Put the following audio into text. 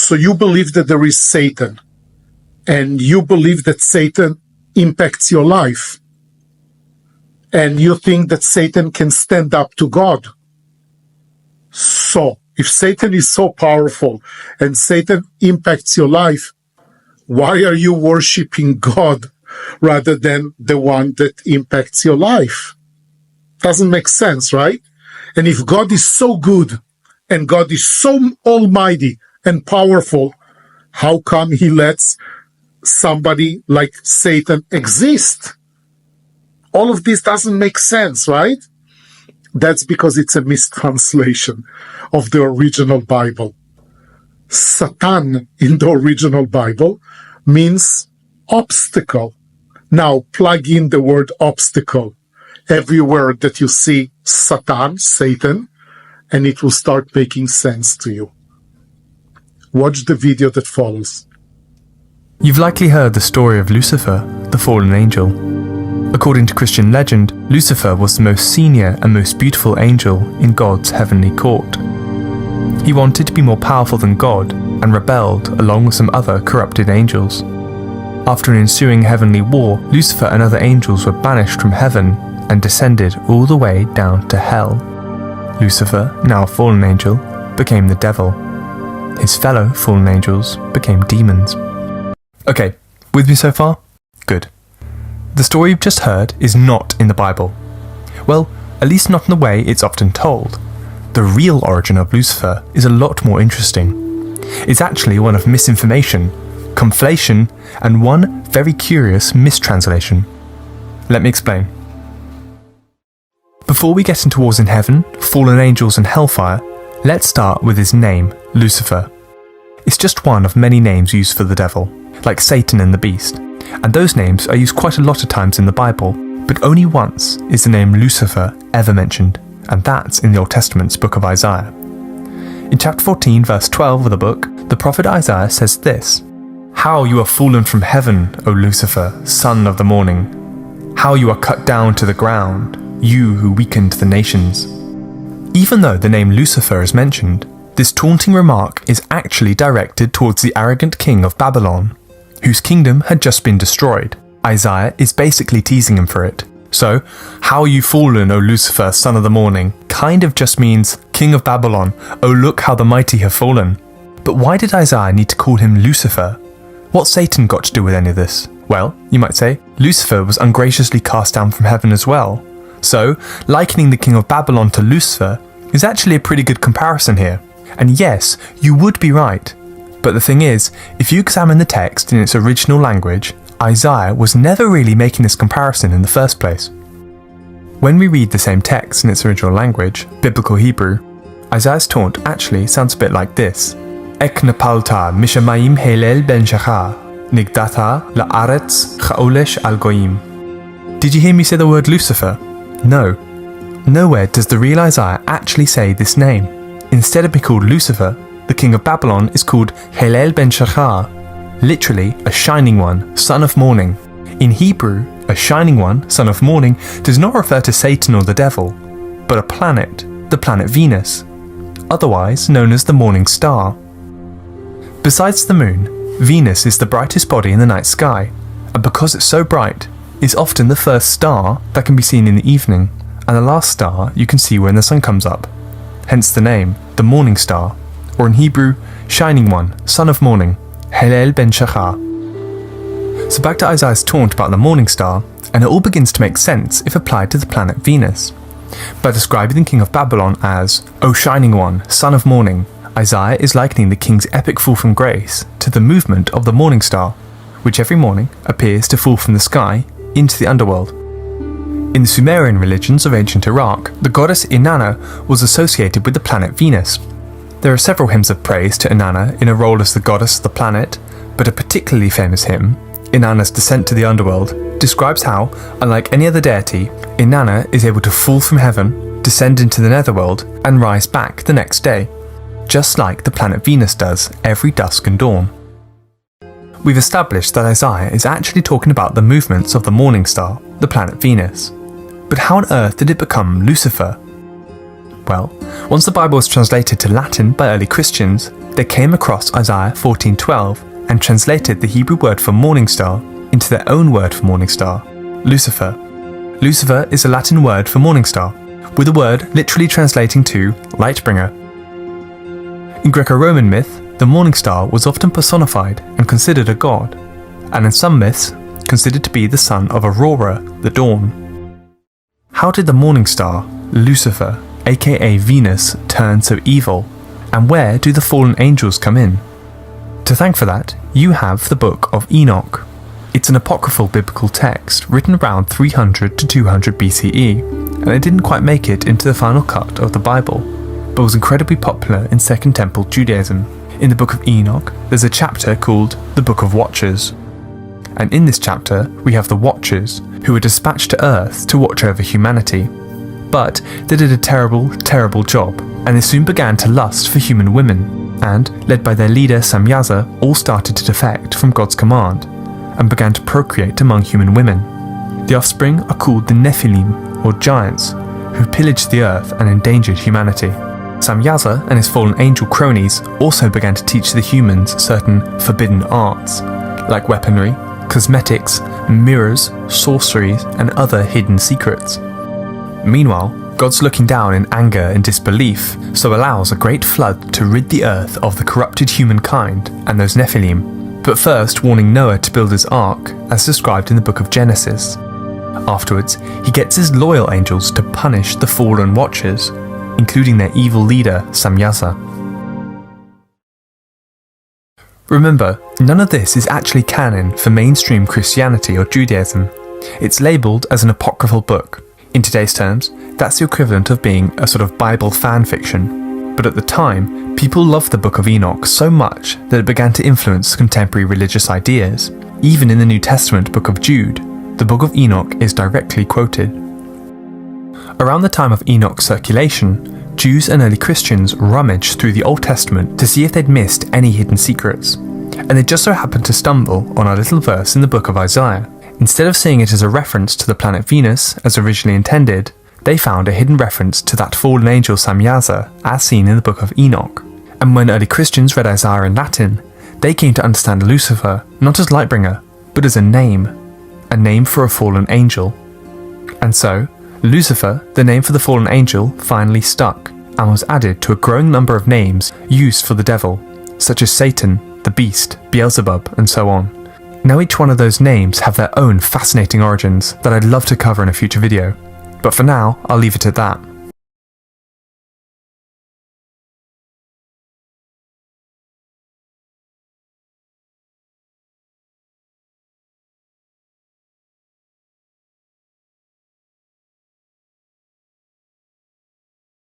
So you believe that there is Satan, and you believe that Satan impacts your life, and you think that Satan can stand up to God. So, if Satan is so powerful and Satan impacts your life, why are you worshiping God rather than the one that impacts your life? Doesn't make sense, right? And if God is so good and God is so almighty and powerful, how come he lets somebody like Satan exist? All of this doesn't make sense, right? That's because it's a mistranslation of the original Bible. Satan in the original Bible means obstacle. Now plug in the word obstacle everywhere that you see Satan, and it will start making sense to you. Watch the video that follows. You've likely heard the story of Lucifer, the fallen angel. According to Christian legend, Lucifer was the most senior and most beautiful angel in God's heavenly court. He wanted to be more powerful than God and rebelled along with some other corrupted angels. After an ensuing heavenly war, Lucifer and other angels were banished from heaven and descended all the way down to hell. Lucifer, now a fallen angel, became the devil. His fellow fallen angels became demons. Okay, with me so far? Good. The story you've just heard is not in the Bible. Well, at least not in the way it's often told. The real origin of Lucifer is a lot more interesting. It's actually one of misinformation, conflation, and one very curious mistranslation. Let me explain. Before we get into wars in heaven, fallen angels and hellfire, let's start with his name, Lucifer. It's just one of many names used for the devil, like Satan and the beast, and those names are used quite a lot of times in the Bible, but only once is the name Lucifer ever mentioned, and that's in the Old Testament's book of Isaiah. In chapter 14, verse 12 of the book, the prophet Isaiah says this: "How you are fallen from heaven, O Lucifer, son of the morning! How you are cut down to the ground, you who weakened the nations." Even though the name Lucifer is mentioned, this taunting remark is actually directed towards the arrogant king of Babylon, whose kingdom had just been destroyed. Isaiah is basically teasing him for it. So, "How you fallen, O Lucifer, son of the morning," kind of just means, "King of Babylon, oh look how the mighty have fallen." But why did Isaiah need to call him Lucifer? What's Satan got to do with any of this? Well, you might say, Lucifer was ungraciously cast down from heaven as well. So, likening the king of Babylon to Lucifer is actually a pretty good comparison here. And yes, you would be right. But the thing is, if you examine the text in its original language, Isaiah was never really making this comparison in the first place. When we read the same text in its original language, Biblical Hebrew, Isaiah's taunt actually sounds a bit like this: Ek napalta mishamayim helel ben shachar, nigdata la'aretz cha'olesh al goyim. Did you hear me say the word Lucifer? No. Nowhere does the real Isaiah actually say this name. Instead of being called Lucifer, the king of Babylon is called Helel ben Shachar, literally a shining one, son of morning. In Hebrew, a shining one, son of morning, does not refer to Satan or the devil, but a planet, the planet Venus, otherwise known as the morning star. Besides the moon, Venus is the brightest body in the night sky, and because it's so bright, is often the first star that can be seen in the evening, and the last star you can see when the sun comes up. Hence the name, the morning star, or in Hebrew, shining one, son of morning, Helel ben Shachar. So back to Isaiah's taunt about the morning star, and it all begins to make sense if applied to the planet Venus. By describing the king of Babylon as, O shining one, son of morning, Isaiah is likening the king's epic fall from grace to the movement of the morning star, which every morning appears to fall from the sky into the underworld. In the Sumerian religions of ancient Iraq, the goddess Inanna was associated with the planet Venus. There are several hymns of praise to Inanna in her role as the goddess of the planet, but a particularly famous hymn, Inanna's Descent to the Underworld, describes how, unlike any other deity, Inanna is able to fall from heaven, descend into the netherworld, and rise back the next day, just like the planet Venus does every dusk and dawn. We've established that Isaiah is actually talking about the movements of the morning star, the planet Venus. But how on earth did it become Lucifer? Well, once the Bible was translated to Latin by early Christians, they came across Isaiah 14:12 and translated the Hebrew word for morning star into their own word for morning star, Lucifer. Lucifer is a Latin word for morning star, with the word literally translating to light bringer. In Greco-Roman myth, the morning star was often personified and considered a god, and in some myths, considered to be the son of Aurora, the dawn. How did the morning star, Lucifer, aka Venus, turn so evil? And where do the fallen angels come in? To thank for that, you have the Book of Enoch. It's an apocryphal biblical text written around 300 to 200 BCE, and it didn't quite make it into the final cut of the Bible, but was incredibly popular in Second Temple Judaism. In the Book of Enoch, there's a chapter called the Book of Watchers. And in this chapter, we have the Watchers, who were dispatched to Earth to watch over humanity. But they did a terrible, terrible job, and they soon began to lust for human women, and, led by their leader Samyaza, all started to defect from God's command, and began to procreate among human women. The offspring are called the Nephilim, or giants, who pillaged the earth and endangered humanity. Samyaza and his fallen angel cronies also began to teach the humans certain forbidden arts, like weaponry, cosmetics, mirrors, sorceries, and other hidden secrets. Meanwhile, God's looking down in anger and disbelief, so allows a great flood to rid the earth of the corrupted humankind and those Nephilim, but first warning Noah to build his ark, as described in the book of Genesis. Afterwards, he gets his loyal angels to punish the fallen watchers, including their evil leader, Samyaza. Remember, none of this is actually canon for mainstream Christianity or Judaism. It's labelled as an apocryphal book. In today's terms, that's the equivalent of being a sort of Bible fan fiction. But at the time, people loved the Book of Enoch so much that it began to influence contemporary religious ideas. Even in the New Testament Book of Jude, the Book of Enoch is directly quoted. Around the time of Enoch's circulation, Jews and early Christians rummaged through the Old Testament to see if they'd missed any hidden secrets, and they just so happened to stumble on a little verse in the book of Isaiah. Instead of seeing it as a reference to the planet Venus, as originally intended, they found a hidden reference to that fallen angel Samyaza, as seen in the book of Enoch. And when early Christians read Isaiah in Latin, they came to understand Lucifer not as Lightbringer, but as a name for a fallen angel. And so, Lucifer, the name for the fallen angel, finally stuck, and was added to a growing number of names used for the devil, such as Satan, the beast, Beelzebub, and so on. Now each one of those names have their own fascinating origins that I'd love to cover in a future video, but for now, I'll leave it at that.